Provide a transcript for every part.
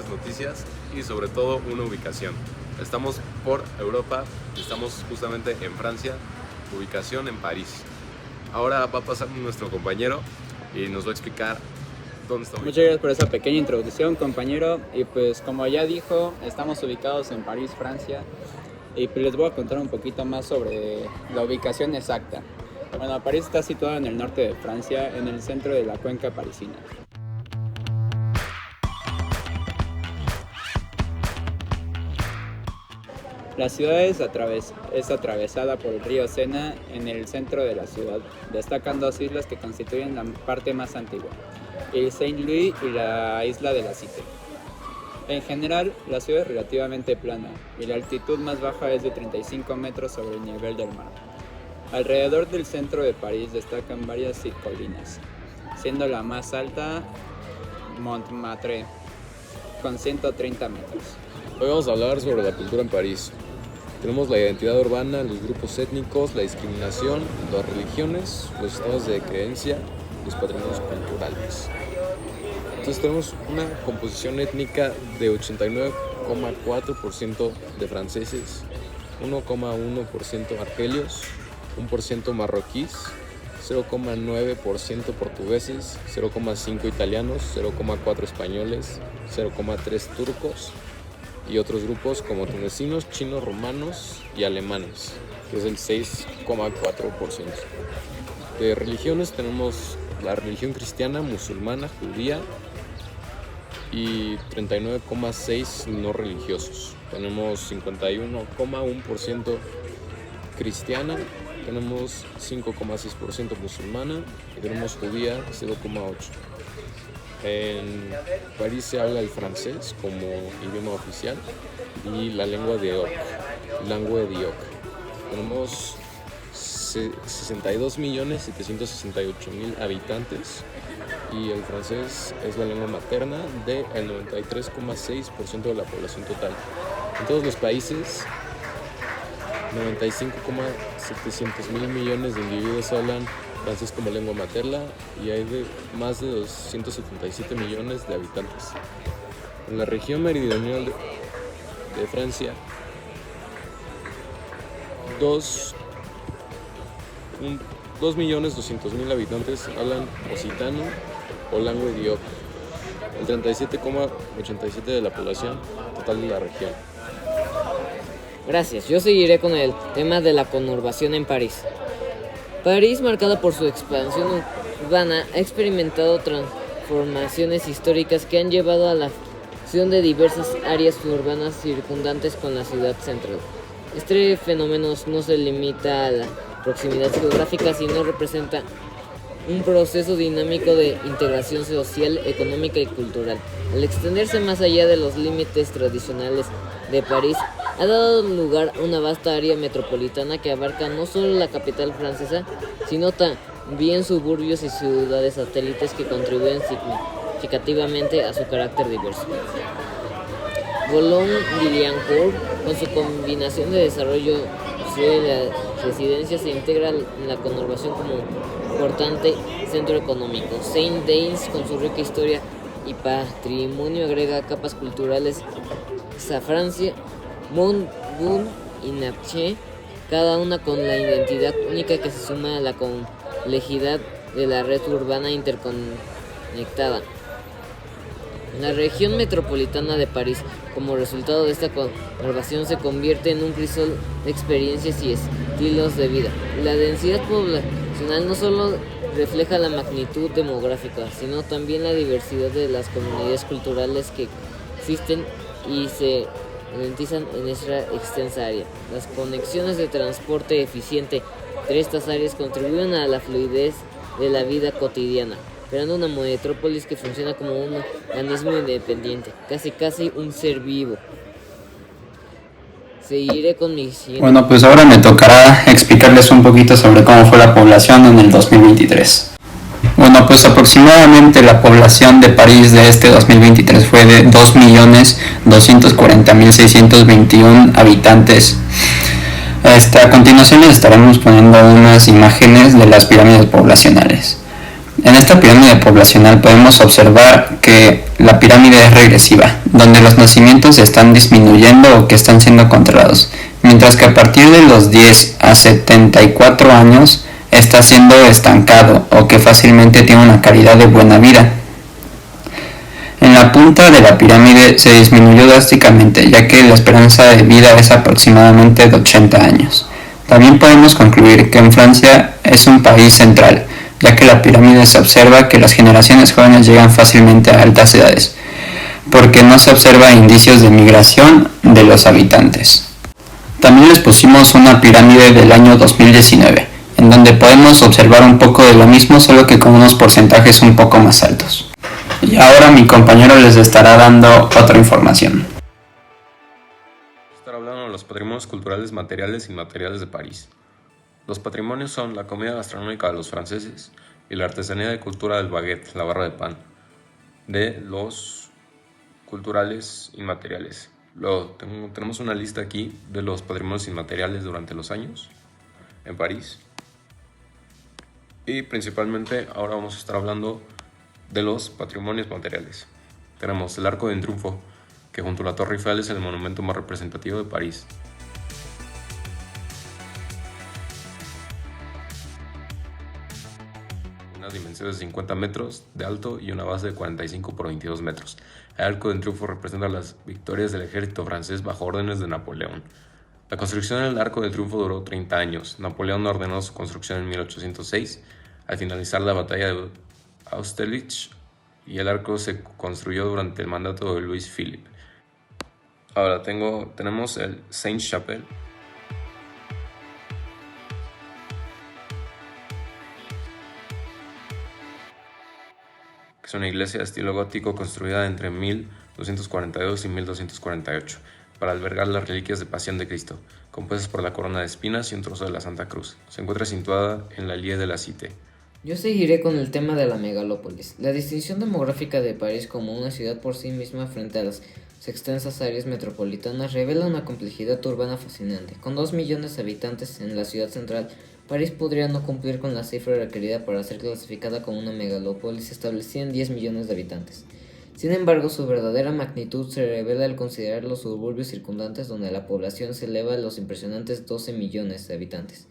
buenas noticias y sobre todo una ubicación. Estamos por Europa, estamos justamente en Francia, ubicación en París. Ahora va a pasar nuestro compañero y nos va a explicar dónde está ubicado. Muchas gracias por esa pequeña introducción, compañero. Y pues como ya dijo, estamos ubicados en París, Francia. Y pues les voy a contar un poquito más sobre la ubicación exacta. Bueno, París está situado en el norte de Francia, en el centro de la cuenca parisina. La ciudad es atravesada por el río Sena en el centro de la ciudad. Destacan dos islas que constituyen la parte más antigua, el Saint-Louis y la isla de la Cité. En general, la ciudad es relativamente plana y la altitud más baja es de 35 metros sobre el nivel del mar. Alrededor del centro de París destacan varias colinas, siendo la más alta Montmartre, con 130 metros. Hoy vamos a hablar sobre la cultura en París. Tenemos la identidad urbana, los grupos étnicos, la discriminación, las religiones, los estados de creencia, los patrimonios culturales. Entonces tenemos una composición étnica de 89,4% de franceses, 1,1% argelios, 1% marroquíes, 0,9% portugueses, 0,5% italianos, 0,4% españoles, 0,3% turcos y otros grupos como tunecinos, chinos, romanos y alemanes, que es el 6,4%. De religiones tenemos la religión cristiana, musulmana, judía y 39,6% no religiosos. Tenemos 51,1% cristiana, tenemos 5,6% musulmana y tenemos judía 0,8%. En París se habla el francés como idioma oficial y la lengua de Oc. Tenemos 62.768.000 habitantes y el francés es la lengua materna del 93,6% de la población total. En todos los países, 95,700.000 millones de individuos hablan francés como lengua materna y hay más de 277 millones de habitantes. En la región meridional de Francia, 2.200.000 habitantes hablan occitano o langue d'oc, el 37,87% de la población total de la región. Gracias, yo seguiré con el tema de la conurbación en París. París, marcada por su expansión urbana, ha experimentado transformaciones históricas que han llevado a la fusión de diversas áreas urbanas circundantes con la ciudad central. Este fenómeno no se limita a la proximidad geográfica, sino representa un proceso dinámico de integración social, económica y cultural. Al extenderse más allá de los límites tradicionales de París, ha dado lugar a una vasta área metropolitana que abarca no solo la capital francesa, sino también suburbios y ciudades satélites que contribuyen significativamente a su carácter diverso. Boulogne-Billancourt, con su combinación de desarrollo social y la residencia, se integra en la conurbación como importante centro económico. Saint-Denis, con su rica historia y patrimonio, agrega capas culturales a Francia, Montbon y Napchet, cada una con la identidad única que se suma a la complejidad de la red urbana interconectada. La región metropolitana de París, como resultado de esta conurbación, se convierte en un crisol de experiencias y estilos de vida. La densidad poblacional no solo refleja la magnitud demográfica, sino también la diversidad de las comunidades culturales que existen y se ralentizan en esta extensa área. Las conexiones de transporte eficiente entre estas áreas contribuyen a la fluidez de la vida cotidiana, creando una metrópolis que funciona como un organismo independiente, casi un ser vivo. Seguiré con mi siguiente. Bueno, pues ahora me tocará explicarles un poquito sobre cómo fue la población en el 2023. Bueno, pues aproximadamente la población de París de este 2023 fue de 2.240.621 habitantes. A continuación les estaremos poniendo unas imágenes de las pirámides poblacionales. En esta pirámide poblacional podemos observar que la pirámide es regresiva, donde los nacimientos están disminuyendo o que están siendo controlados, mientras que a partir de los 10 a 74 años está siendo estancado o que fácilmente tiene una calidad de buena vida. En la punta de la pirámide se disminuyó drásticamente, ya que la esperanza de vida es aproximadamente de 80 años. También podemos concluir que en Francia es un país central, ya que la pirámide se observa que las generaciones jóvenes llegan fácilmente a altas edades, porque no se observa indicios de migración de los habitantes. También les pusimos una pirámide del año 2019, en donde podemos observar un poco de lo mismo, solo que con unos porcentajes un poco más altos. Y ahora mi compañero les estará dando otra información. Estar hablando de los patrimonios culturales materiales e inmateriales de París. Los patrimonios son la comida gastronómica de los franceses y la artesanía de cultura del baguette, la barra de pan. De los culturales inmateriales. Luego tenemos una lista aquí de los patrimonios inmateriales durante los años en París. Y principalmente ahora vamos a estar hablando de los patrimonios materiales. Tenemos el Arco de Triunfo, que junto a la Torre Eiffel es el monumento más representativo de París. Unas dimensiones de 50 metros de alto y una base de 45 por 22 metros. El Arco de Triunfo representa las victorias del ejército francés bajo órdenes de Napoleón. La construcción del Arco de Triunfo duró 30 años. Napoleón ordenó su construcción en 1806, al finalizar la batalla de Austerlitz, y el arco se construyó durante el mandato de Louis Philippe. Ahora tenemos el Sainte-Chapelle, que es una iglesia de estilo gótico construida entre 1242 y 1248 para albergar las reliquias de Pasión de Cristo, compuestas por la corona de espinas y un trozo de la Santa Cruz. Se encuentra situada en la Lie de la Cité. Yo seguiré con el tema de la megalópolis. La distinción demográfica de París como una ciudad por sí misma frente a las extensas áreas metropolitanas revela una complejidad urbana fascinante. Con 2 millones de habitantes en la ciudad central, París podría no cumplir con la cifra requerida para ser clasificada como una megalópolis establecida en 10 millones de habitantes. Sin embargo, su verdadera magnitud se revela al considerar los suburbios circundantes, donde la población se eleva a los impresionantes 12 millones de habitantes.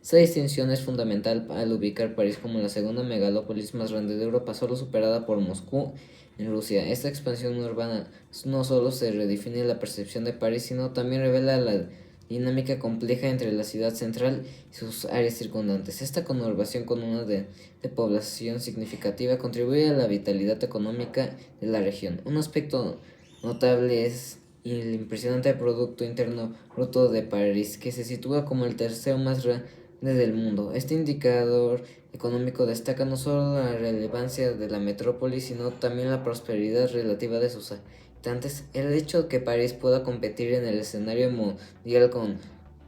Esta distinción es fundamental al ubicar París como la segunda megalópolis más grande de Europa, solo superada por Moscú en Rusia. Esta expansión urbana no solo se redefine la percepción de París, sino también revela la dinámica compleja entre la ciudad central y sus áreas circundantes. Esta conurbación con una de población significativa contribuye a la vitalidad económica de la región. Un aspecto notable es el impresionante Producto Interno Bruto de París, que se sitúa como el tercero más grande del mundo. Este indicador económico destaca no solo la relevancia de la metrópoli, sino también la prosperidad relativa de sus habitantes. El hecho de que París pueda competir en el escenario mundial con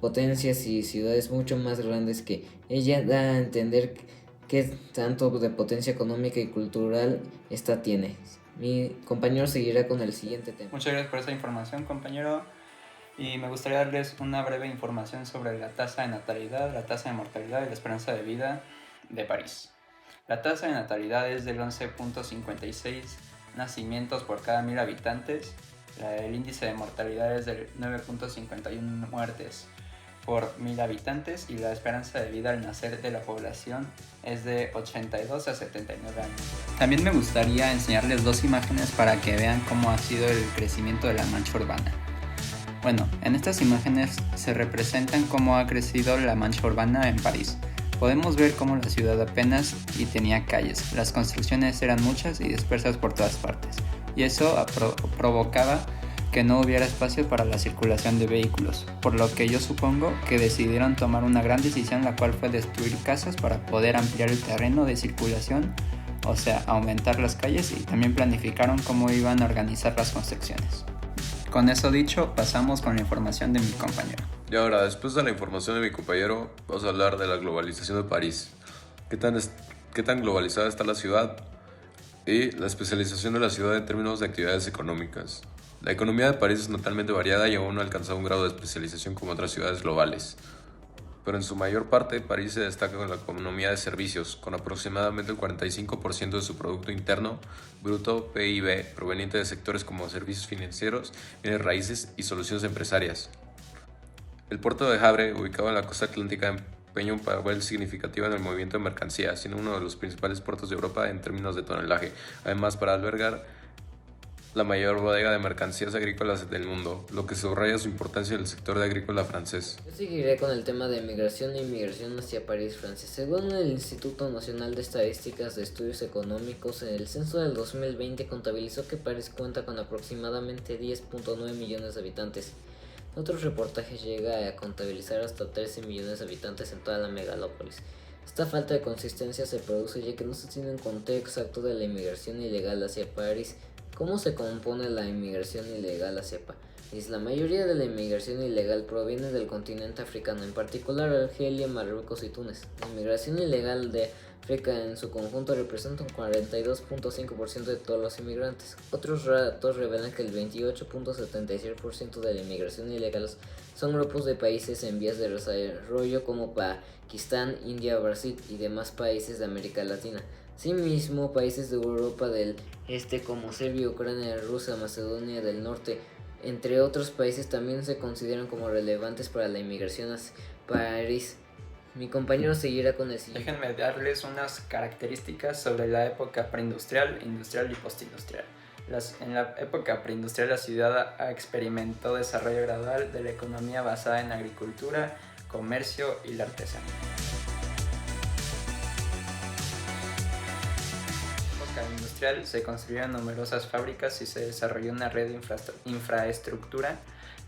potencias y ciudades mucho más grandes que ella da a entender qué tanto de potencia económica y cultural esta tiene. Mi compañero seguirá con el siguiente tema. Muchas gracias por esa información, compañero. Y me gustaría darles una breve información sobre la tasa de natalidad, la tasa de mortalidad y la esperanza de vida de París. La tasa de natalidad es del 11.56 nacimientos por cada 1000 habitantes. El índice de mortalidad es del 9.51 muertes por 1000 habitantes y la esperanza de vida al nacer de la población es de 82 a 79 años. También me gustaría enseñarles 2 imágenes para que vean cómo ha sido el crecimiento de la mancha urbana. Bueno, en estas imágenes se representan cómo ha crecido la mancha urbana en París. Podemos ver cómo la ciudad apenas y tenía calles. Las construcciones eran muchas y dispersas por todas partes. Y eso provocaba que no hubiera espacio para la circulación de vehículos. Por lo que yo supongo que decidieron tomar una gran decisión, la cual fue destruir casas para poder ampliar el terreno de circulación, o sea, aumentar las calles, y también planificaron cómo iban a organizar las construcciones. Con eso dicho, pasamos con la información de mi compañero. Y ahora, después de la información de mi compañero, vamos a hablar de la globalización de París. ¿Qué tan globalizada está la ciudad? Y la especialización de la ciudad en términos de actividades económicas. La economía de París es notablemente variada y aún no ha alcanzado un grado de especialización como otras ciudades globales. pero en su mayor parte París se destaca con la economía de servicios, con aproximadamente el 45% de su Producto Interno Bruto (PIB) proveniente de sectores como servicios financieros, bienes raíces y soluciones empresarias. El puerto de Havre, ubicado en la costa atlántica, desempeña un papel significativo en el movimiento de mercancías, siendo uno de los principales puertos de Europa en términos de tonelaje, además para albergar la mayor bodega de mercancías agrícolas del mundo, lo que subraya su importancia en el sector agrícola francés. Yo seguiré con el tema de migración e inmigración hacia París, Francia. Según el Instituto Nacional de Estadísticas de Estudios Económicos, el censo del 2020 contabilizó que París cuenta con aproximadamente 10.9 millones de habitantes. En otros reportajes llega a contabilizar hasta 13 millones de habitantes en toda la megalópolis. Esta falta de consistencia se produce ya que no se tiene un conteo exacto de la inmigración ilegal hacia París. ¿Cómo se compone la inmigración ilegal hacia París? La mayoría de la inmigración ilegal proviene del continente africano, en particular Argelia, Marruecos y Túnez. La inmigración ilegal de África en su conjunto representa un 42.5% de todos los inmigrantes. Otros datos revelan que el 28.76% de la inmigración ilegal son grupos de países en vías de desarrollo como Pakistán, India, Brasil y demás países de América Latina. Asimismo, países de Europa del Este como Serbia, Ucrania, Rusia, Macedonia del Norte, entre otros países, también se consideran como relevantes para la inmigración a París. Mi compañero seguirá con el siguiente. Déjenme darles unas características sobre la época preindustrial, industrial y postindustrial. En la época preindustrial la ciudad experimentó desarrollo gradual de la economía basada en agricultura, comercio y la artesanía. Industrial se construyeron numerosas fábricas y se desarrolló una red de infraestructura,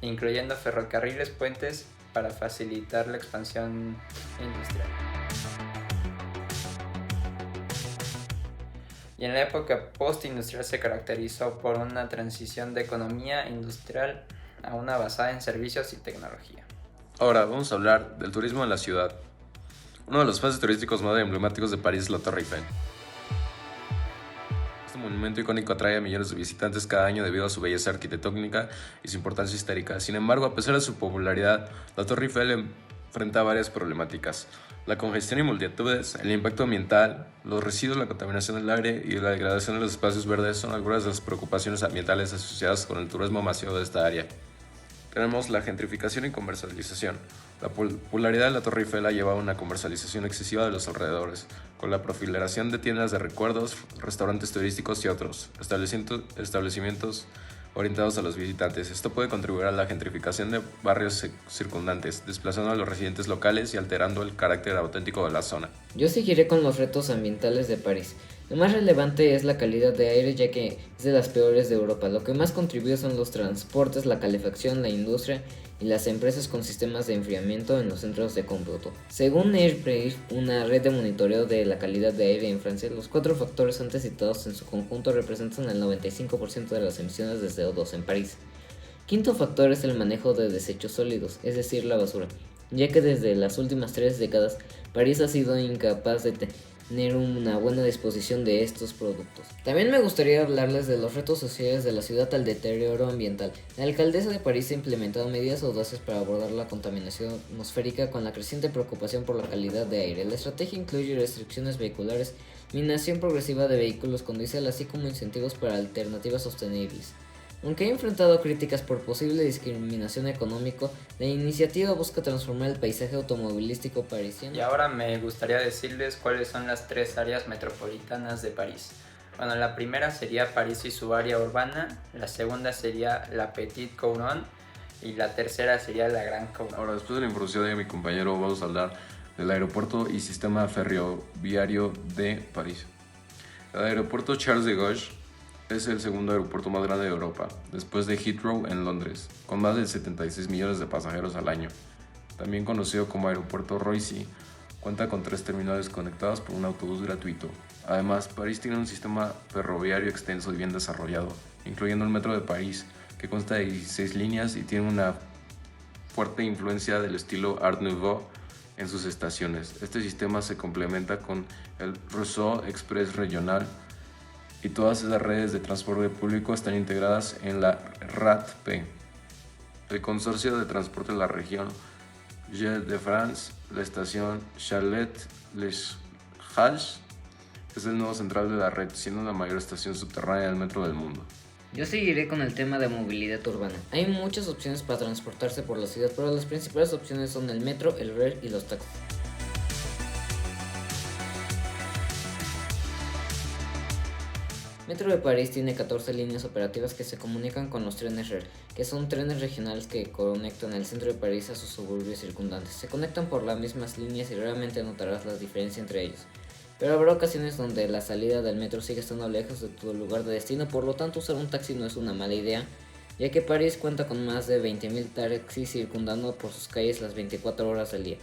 incluyendo ferrocarriles, puentes, para facilitar la expansión industrial. Y en la época postindustrial se caracterizó por una transición de economía industrial a una basada en servicios y tecnología. Ahora vamos a hablar del turismo en la ciudad. Uno de los pases turísticos más emblemáticos de París es la Torre Eiffel. Este monumento icónico atrae a millones de visitantes cada año debido a su belleza arquitectónica y su importancia histórica. Sin embargo, a pesar de su popularidad, la Torre Eiffel enfrenta varias problemáticas. La congestión y multitudes, el impacto ambiental, los residuos, la contaminación del aire y la degradación de los espacios verdes son algunas de las preocupaciones ambientales asociadas con el turismo masivo de esta área. Tenemos la gentrificación y comercialización. La popularidad de la Torre Eiffel ha llevado a una comercialización excesiva de los alrededores, con la proliferación de tiendas de recuerdos, restaurantes turísticos y otros establecimientos orientados a los visitantes. Esto puede contribuir a la gentrificación de barrios circundantes, desplazando a los residentes locales y alterando el carácter auténtico de la zona. Yo seguiré con los retos ambientales de París. Lo más relevante es la calidad de aire, ya que es de las peores de Europa. Lo que más contribuye son los transportes, la calefacción, la industria y las empresas con sistemas de enfriamiento en los centros de cómputo. Según AirPress, una red de monitoreo de la calidad de aire en Francia, los 4 factores antes citados en su conjunto representan el 95% de las emisiones de CO2 en París. Quinto factor es el manejo de desechos sólidos, es decir, la basura, ya que desde las últimas 3 décadas París ha sido incapaz de tener una buena disposición de estos productos. También me gustaría hablarles de los retos sociales de la ciudad al deterioro ambiental. La alcaldesa de París ha implementado medidas audaces para abordar la contaminación atmosférica con la creciente preocupación por la calidad de aire. La estrategia incluye restricciones vehiculares, eliminación progresiva de vehículos con diésel, así como incentivos para alternativas sostenibles. Aunque ha enfrentado críticas por posible discriminación económica, la iniciativa busca transformar el paisaje automovilístico parisiano. Y ahora me gustaría decirles cuáles son las 3 áreas metropolitanas de París. Bueno, la primera sería París y su área urbana, la segunda sería la Petite Couronne y la tercera sería la Gran Couronne. Ahora, después de la introducción de mi compañero, vamos a hablar del aeropuerto y sistema ferroviario de París. El aeropuerto Charles de Gaulle es el segundo aeropuerto más grande de Europa, después de Heathrow en Londres, con más de 76 millones de pasajeros al año. También conocido como Aeropuerto Roissy, cuenta con 3 terminales conectados por un autobús gratuito. Además, París tiene un sistema ferroviario extenso y bien desarrollado, incluyendo el Metro de París, que consta de 16 líneas y tiene una fuerte influencia del estilo Art Nouveau en sus estaciones. Este sistema se complementa con el Réseau Express regional, y todas esas redes de transporte público están integradas en la RATP. El Consorcio de Transporte de la Región Gilles de France, la estación Charlotte-les-Halles es el nuevo central de la red, siendo la mayor estación subterránea del metro del mundo. Yo seguiré con el tema de movilidad urbana. Hay muchas opciones para transportarse por la ciudad, pero las principales opciones son el metro, el RER y los taxis. Metro de París tiene 14 líneas operativas que se comunican con los trenes RER, que son trenes regionales que conectan el centro de París a sus suburbios circundantes. Se conectan por las mismas líneas y raramente notarás la diferencia entre ellos. Pero habrá ocasiones donde la salida del metro sigue estando lejos de tu lugar de destino, por lo tanto usar un taxi no es una mala idea, ya que París cuenta con más de 20.000 taxis circundando por sus calles las 24 horas del día.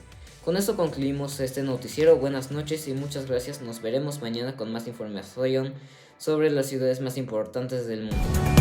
Con esto concluimos este noticiero. Buenas noches y muchas gracias. Nos veremos mañana con más información sobre las ciudades más importantes del mundo.